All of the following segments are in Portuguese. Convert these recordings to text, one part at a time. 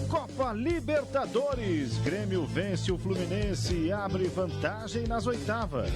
Copa Libertadores. Grêmio vence o Fluminense e abre vantagem nas oitavas.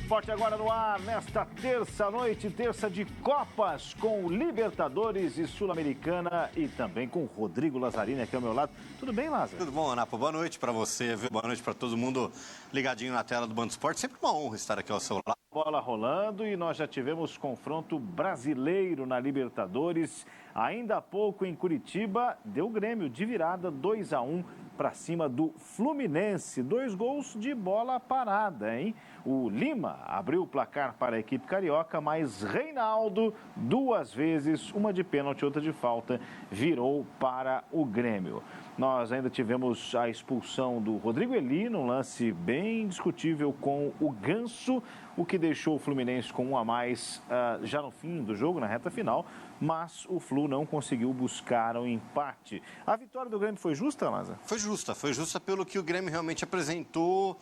Forte agora no ar, nesta terça-noite, terça de Copas, com Libertadores e Sul-Americana e também com Rodrigo Lazzarini aqui ao meu lado. Tudo bem, Lázaro? Tudo bom, Anapo? Boa noite para você, viu? Boa noite para todo mundo ligadinho na tela do Band Esporte. Sempre uma honra estar aqui ao seu lado. Bola rolando e nós já tivemos confronto brasileiro na Libertadores. Ainda há pouco em Curitiba, deu Grêmio de virada 2-1 para cima do Fluminense. 2 gols de bola parada, hein? O Lima abriu o placar para a equipe carioca, mas Reinaldo, 2 vezes, uma de pênalti, outra de falta, virou para o Grêmio. Nós ainda tivemos a expulsão do Rodrigo Eli, num lance bem discutível com o Ganso, o que deixou o Fluminense com 1 a mais já no fim do jogo, na reta final, mas o Flu não conseguiu buscar o empate. A vitória do Grêmio foi justa, Lázaro? Foi justa pelo que o Grêmio realmente apresentou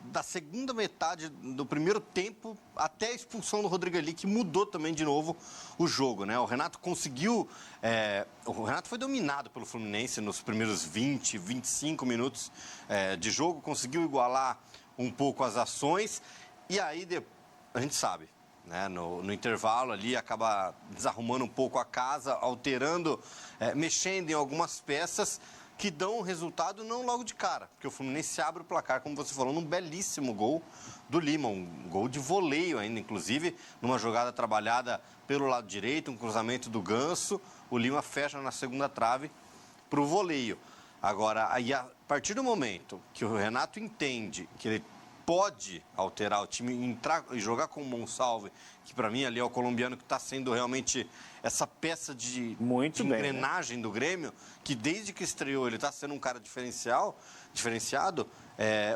da segunda metade do primeiro tempo até a expulsão do Rodrigo Eli, que mudou também de novo o jogo, né? O Renato conseguiu... o Renato foi dominado pelo Fluminense nos primeiros 20, 25 minutos de jogo, conseguiu igualar um pouco as ações e aí a gente sabe, né? No intervalo ali acaba desarrumando um pouco a casa, alterando, mexendo em algumas peças que dão um resultado não logo de cara, porque o Fluminense abre o placar, como você falou, num belíssimo gol do Lima, um gol de voleio ainda, inclusive, numa jogada trabalhada pelo lado direito, um cruzamento do Ganso, o Lima fecha na segunda trave para o voleio. Agora, aí, a partir do momento que o Renato entende que ele pode alterar o time, entrar e jogar com o Monsalve, que para mim ali é o colombiano que está sendo realmente essa peça de engrenagem, né, do Grêmio, que desde que estreou ele está sendo um cara diferenciado,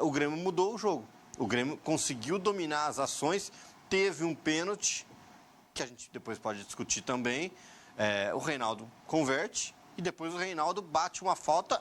o Grêmio mudou o jogo. O Grêmio conseguiu dominar as ações, teve um pênalti, que a gente depois pode discutir também, o Reinaldo converte e depois o Reinaldo bate uma falta.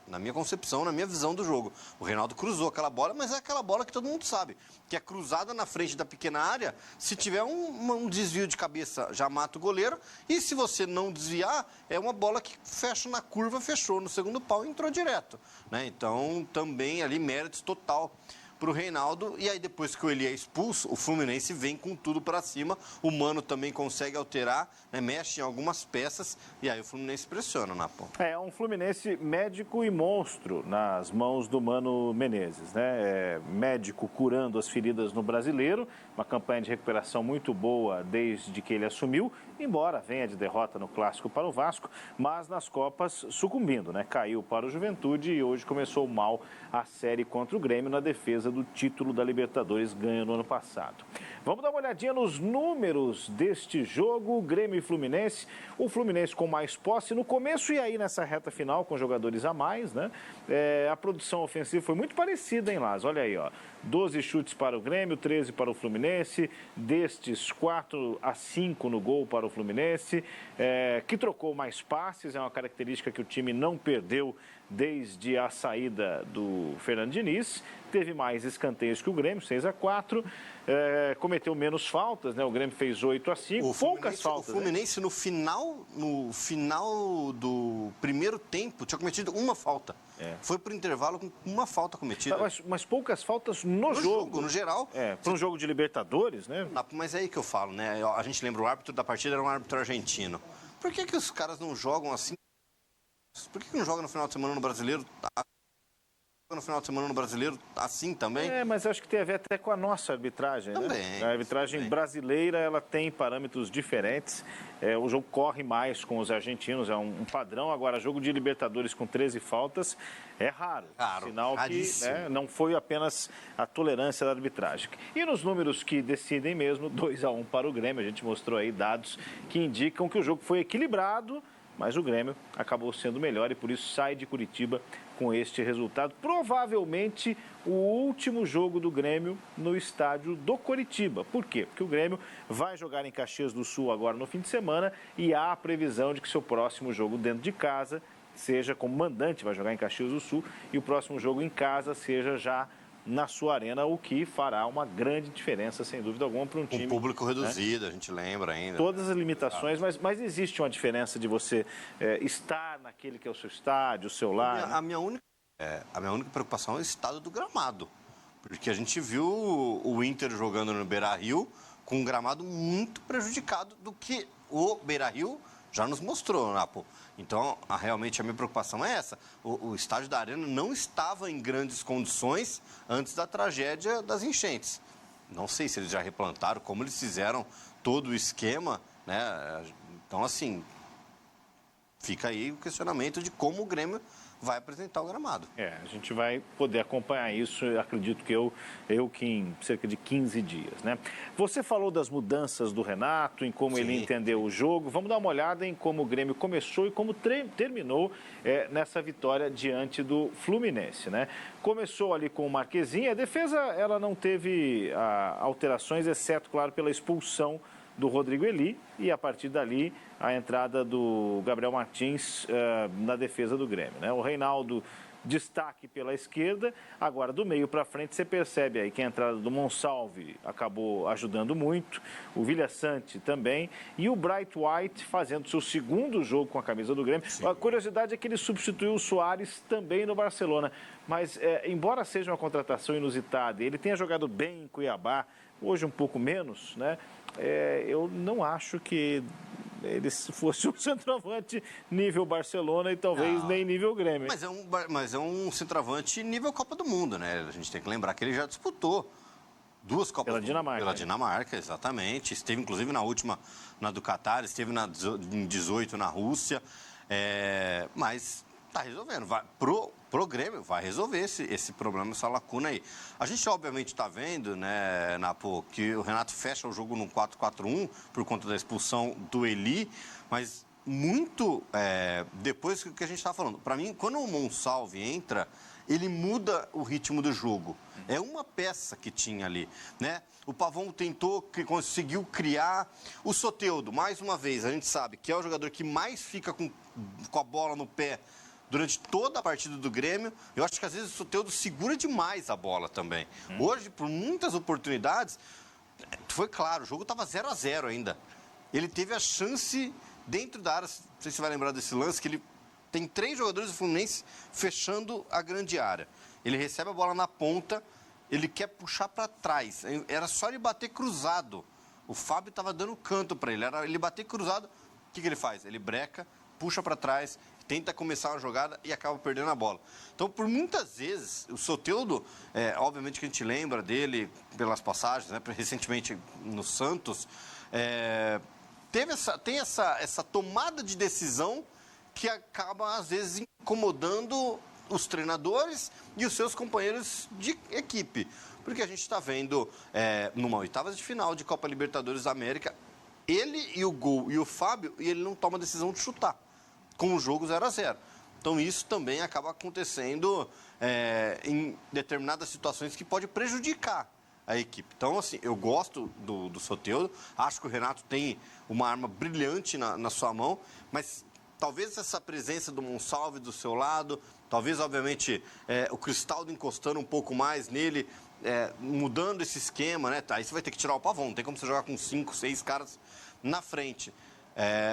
Na minha concepção, na minha visão do jogo, o Reinaldo cruzou aquela bola, mas é aquela bola que todo mundo sabe, que é cruzada na frente da pequena área, se tiver um desvio de cabeça, já mata o goleiro, e se você não desviar, é uma bola que fecha na curva, fechou no segundo pau e entrou direto, né? Então, também ali, méritos total para o Reinaldo, e aí depois que o Eli é expulso, o Fluminense vem com tudo para cima, o Mano também consegue alterar, né, mexe em algumas peças, e aí o Fluminense pressiona na ponta. É um Fluminense médico e monstro nas mãos do Mano Menezes, né? Médico curando as feridas no Brasileiro, uma campanha de recuperação muito boa desde que ele assumiu, embora venha de derrota no Clássico para o Vasco, mas nas Copas sucumbindo, né? Caiu para o Juventude e hoje começou mal a série contra o Grêmio na defesa do título da Libertadores ganho no ano passado. Vamos dar uma olhadinha nos números deste jogo, Grêmio e Fluminense. O Fluminense com mais posse no começo e aí nessa reta final com jogadores a mais, né? A produção ofensiva foi muito parecida, hein, Lázaro? Olha aí, ó. 12 chutes para o Grêmio, 13 para o Fluminense, destes 4-5 no gol para o Fluminense, que trocou mais passes, é uma característica que o time não perdeu desde a saída do Fernando Diniz, teve mais escanteios que o Grêmio, 6-4, cometeu menos faltas, né? O Grêmio fez 8-5, poucas faltas. O Fluminense, né? no final do primeiro tempo, tinha cometido uma falta. Foi para o intervalo com uma falta cometida. Mas poucas faltas no jogo. No geral. Para um jogo de Libertadores, né? Mas é aí que eu falo, né? A gente lembra, o árbitro da partida era um árbitro argentino. Por que os caras não jogam assim? Por que não joga no final de semana no Brasileiro? No final de semana no Brasileiro assim também? Mas acho que tem a ver até com a nossa arbitragem, também, né? A arbitragem brasileira, ela tem parâmetros diferentes. O jogo corre mais com os argentinos, é um padrão. Agora, jogo de Libertadores com 13 faltas é raro. Sinal raríssimo. Que não foi apenas a tolerância da arbitragem. E nos números que decidem mesmo, 2-1 para o Grêmio. A gente mostrou aí dados que indicam que o jogo foi equilibrado, mas o Grêmio acabou sendo melhor e por isso sai de Curitiba com este resultado. Provavelmente o último jogo do Grêmio no estádio do Coritiba. Por quê? Porque o Grêmio vai jogar em Caxias do Sul agora no fim de semana e há a previsão de que seu próximo jogo dentro de casa seja como mandante, vai jogar em Caxias do Sul, e o próximo jogo em casa seja já na sua arena, o que fará uma grande diferença, sem dúvida alguma, para um time. Um público reduzido, a gente lembra ainda. Todas as limitações, mas existe uma diferença de você estar naquele que é o seu estádio, o seu lar. A minha única preocupação é o estado do gramado. Porque a gente viu o Inter jogando no Beira-Rio com um gramado muito prejudicado do que o Beira-Rio já nos mostrou, Napo. Então, realmente a minha preocupação é essa. O estádio da Arena não estava em grandes condições antes da tragédia das enchentes. Não sei se eles já replantaram, como eles fizeram todo o esquema, né? Então, assim, fica aí o questionamento de como o Grêmio vai apresentar o gramado. A gente vai poder acompanhar isso, acredito que em cerca de 15 dias, né? Você falou das mudanças do Renato, em como ele entendeu o jogo. Vamos dar uma olhada em como o Grêmio começou e como terminou nessa vitória diante do Fluminense, né? Começou ali com o Marquezinho. A defesa, ela não teve alterações, exceto, claro, pela expulsão do Rodrigo Eli e, a partir dali, a entrada do Gabriel Martins na defesa do Grêmio, né? O Reinaldo, destaque pela esquerda. Agora, do meio para frente, você percebe aí que a entrada do Monsalve acabou ajudando muito, o Vilhaçante também, e o Bright White fazendo seu segundo jogo com a camisa do Grêmio. Sim. A curiosidade é que ele substituiu o Soares também no Barcelona, mas embora seja uma contratação inusitada, ele tenha jogado bem em Cuiabá, hoje um pouco menos, né? Eu não acho que ele fosse um centroavante nível Barcelona e talvez nem nível Grêmio. Mas é um centroavante nível Copa do Mundo, né? A gente tem que lembrar que ele já disputou 2 Copas pela do Dinamarca. Pela Dinamarca, exatamente. Esteve, inclusive, na última, na do Catar, esteve em 18 na Rússia. Mas está resolvendo. Pro Grêmio, vai resolver esse problema, essa lacuna aí. A gente, obviamente, está vendo, né, Napo, que o Renato fecha o jogo no 4-4-1 por conta da expulsão do Eli, mas muito depois do que a gente estava falando. Para mim, quando o Monsalve entra, ele muda o ritmo do jogo. É uma peça que tinha ali, né? O Pavão conseguiu criar. O Soteldo, mais uma vez, a gente sabe que é o jogador que mais fica com a bola no pé durante toda a partida do Grêmio. Eu acho que às vezes o Soteldo segura demais a bola também. Hoje, por muitas oportunidades, foi claro, o jogo estava 0-0 ainda. Ele teve a chance dentro da área, não sei se você vai lembrar desse lance, que ele tem 3 jogadores do Fluminense fechando a grande área. Ele recebe a bola na ponta, ele quer puxar para trás. Era só ele bater cruzado. O Fábio estava dando canto para ele. Era ele bater cruzado, o que ele faz? Ele breca, puxa para trás, tenta começar uma jogada e acaba perdendo a bola. Então, por muitas vezes, o Soteldo, obviamente que a gente lembra dele pelas passagens, né, recentemente no Santos, tem essa tomada de decisão que acaba, às vezes, incomodando os treinadores e os seus companheiros de equipe. Porque a gente está vendo, numa oitavas de final de Copa Libertadores da América, ele e o Gol e o Fábio, e ele não toma a decisão de chutar, com o jogo 0-0. Então, isso também acaba acontecendo em determinadas situações que pode prejudicar a equipe. Então, assim, eu gosto do Soteldo, acho que o Renato tem uma arma brilhante na sua mão, mas talvez essa presença do Monsalve do seu lado, talvez, obviamente, o Cristaldo encostando um pouco mais nele, mudando esse esquema, né? Aí você vai ter que tirar o Pavão, não tem como você jogar com 5, 6 caras na frente.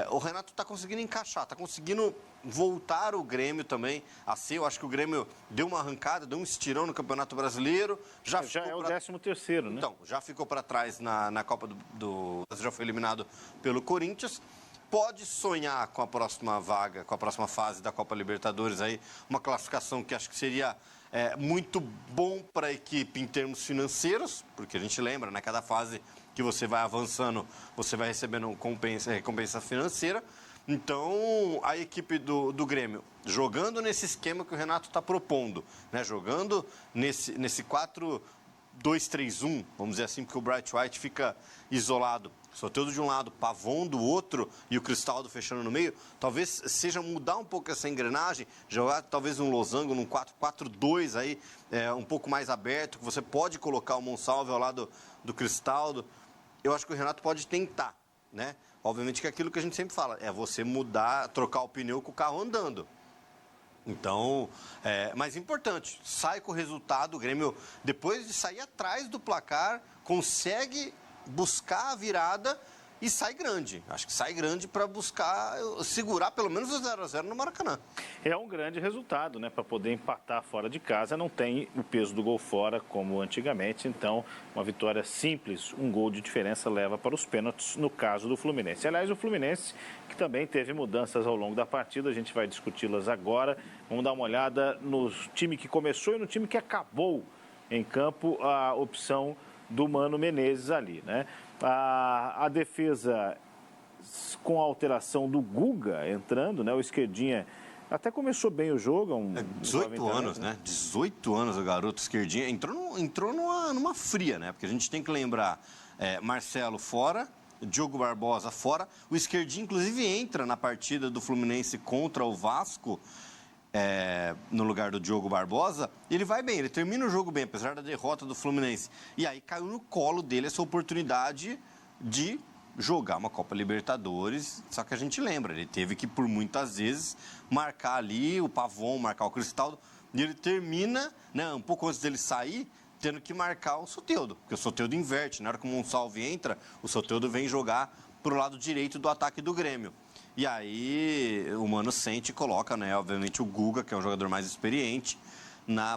O Renato está conseguindo encaixar, está conseguindo voltar o Grêmio também a ser. Eu acho que o Grêmio deu uma arrancada, deu um estirão no Campeonato Brasileiro. Já é o 13º, né? Então, já ficou para trás na Copa do já foi eliminado pelo Corinthians. Pode sonhar com a próxima vaga, com a próxima fase da Copa Libertadores aí, uma classificação que acho que seria muito bom para a equipe em termos financeiros, porque a gente lembra, né, cada fase que você vai avançando, você vai recebendo recompensa financeira. Então, a equipe do Grêmio, jogando nesse esquema que o Renato está propondo, né, jogando nesse 4-2-3-1, vamos dizer assim, porque o Bright White fica isolado, Soteldo de um lado, Pavão do outro e o Cristaldo fechando no meio, talvez seja mudar um pouco essa engrenagem, jogar talvez um losango, num 4-4-2 aí, um pouco mais aberto, que você pode colocar o Monsalve ao lado do Cristaldo. Eu acho que o Renato pode tentar, né? Obviamente que é aquilo que a gente sempre fala, é você mudar, trocar o pneu com o carro andando. Então, mas importante, sai com o resultado, o Grêmio, depois de sair atrás do placar, consegue buscar a virada e sai grande. Acho que sai grande para buscar segurar pelo menos o 0-0 no Maracanã. É um grande resultado, né? Para poder empatar fora de casa, não tem o peso do gol fora como antigamente. Então, uma vitória simples, um gol de diferença leva para os pênaltis no caso do Fluminense. Aliás, o Fluminense que também teve mudanças ao longo da partida, a gente vai discuti-las agora. Vamos dar uma olhada no time que começou e no time que acabou em campo, a opção do Mano Menezes ali, né? A defesa com a alteração do Guga entrando, né? O esquerdinha até começou bem o jogo. 18 anos, né? 18 anos o garoto esquerdinha. Entrou numa fria, né? Porque a gente tem que lembrar, Marcelo fora, Diogo Barbosa fora. O esquerdinho, inclusive, entra na partida do Fluminense contra o Vasco, no lugar do Diogo Barbosa. Ele vai bem, ele termina o jogo bem, apesar da derrota do Fluminense. E aí caiu no colo dele essa oportunidade de jogar uma Copa Libertadores, só que a gente lembra, ele teve que, por muitas vezes, marcar ali o Pavon, marcar o Cristaldo, e ele termina, né, um pouco antes dele sair, tendo que marcar o Soteldo, porque o Soteldo inverte, na hora que o Monsalve entra, o Soteldo vem jogar para o lado direito do ataque do Grêmio. E aí o Mano sente e coloca, né, obviamente, o Guga, que é um jogador mais experiente,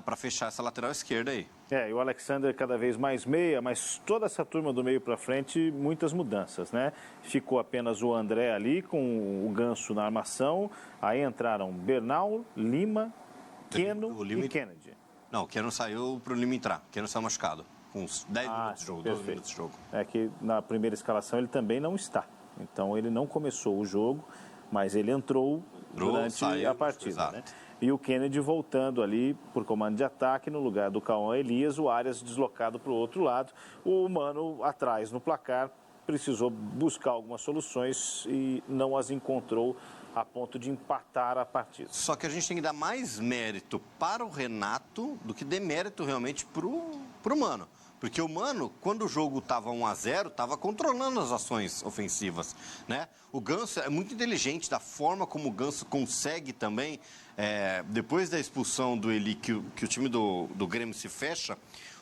para fechar essa lateral esquerda aí. E o Alexander cada vez mais meia, mas toda essa turma do meio para frente, muitas mudanças, né? Ficou apenas o André ali com o Ganso na armação, aí entraram Bernal, Lima, Keno e Kennedy. Não, o Keno saiu para o Lima entrar, o Keno saiu machucado, com uns 10 minutos de jogo, 12 minutos de jogo. É que na primeira escalação ele também não está, então ele não começou o jogo, mas ele entrou durante a partida, né? E o Kennedy voltando ali por comando de ataque no lugar do Cauã Elias, o Arias deslocado para o outro lado. O Mano atrás no placar precisou buscar algumas soluções e não as encontrou a ponto de empatar a partida. Só que a gente tem que dar mais mérito para o Renato do que demérito realmente para o Mano. Porque o Mano, quando o jogo estava 1-0, estava controlando as ações ofensivas, né? O Ganso é muito inteligente da forma como o Ganso consegue também, depois da expulsão do Eli, que o time do Grêmio se fecha,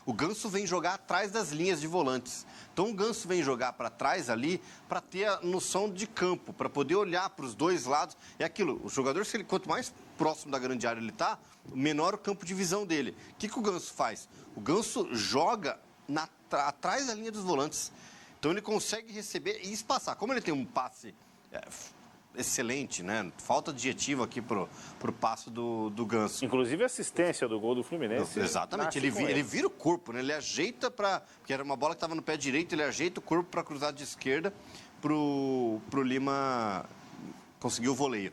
o Ganso vem jogar atrás das linhas de volantes. Então o Ganso vem jogar para trás ali para ter a noção de campo, para poder olhar para os dois lados. É aquilo, o jogador, quanto mais próximo da grande área ele está, menor o campo de visão dele. O que o Ganso faz? O Ganso joga atrás da linha dos volantes. Então ele consegue receber e espaçar. Como ele tem um passe excelente, né? Falta adjetivo aqui pro passo do Ganso. Inclusive a assistência do gol do Fluminense. Exatamente, ele vira o corpo, né? Ele ajeita porque era uma bola que estava no pé direito, ele ajeita o corpo para cruzar de esquerda pro Lima conseguir o voleio.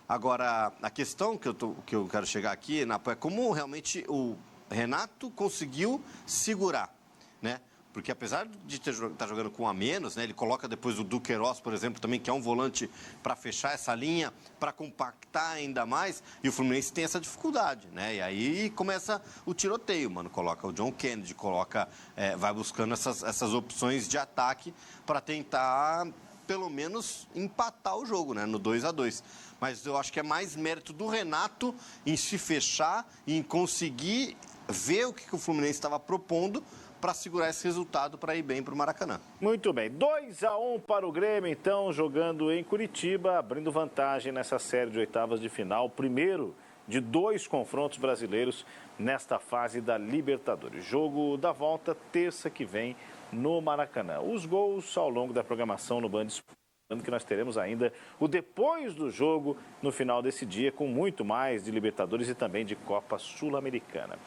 Agora, a questão que eu quero chegar aqui, é como realmente o Renato conseguiu segurar, né? Porque apesar de estar jogando com a menos, né, ele coloca depois o Duqueiroz, por exemplo, também, que é um volante para fechar essa linha, para compactar ainda mais, e o Fluminense tem essa dificuldade, né? E aí começa o tiroteio, mano. Coloca o John Kennedy, vai buscando essas opções de ataque para tentar, pelo menos, empatar o jogo, né, no 2-2. Mas eu acho que é mais mérito do Renato em se fechar, em conseguir ver o que o Fluminense estava propondo para segurar esse resultado para ir bem para o Maracanã. Muito bem, 2-1 para o Grêmio, então, jogando em Curitiba, abrindo vantagem nessa série de oitavas de final, primeiro de 2 confrontos brasileiros nesta fase da Libertadores. Jogo da volta, terça que vem, no Maracanã. Os gols ao longo da programação no Band Esportes, que nós teremos ainda o depois do jogo no final desse dia, com muito mais de Libertadores e também de Copa Sul-Americana.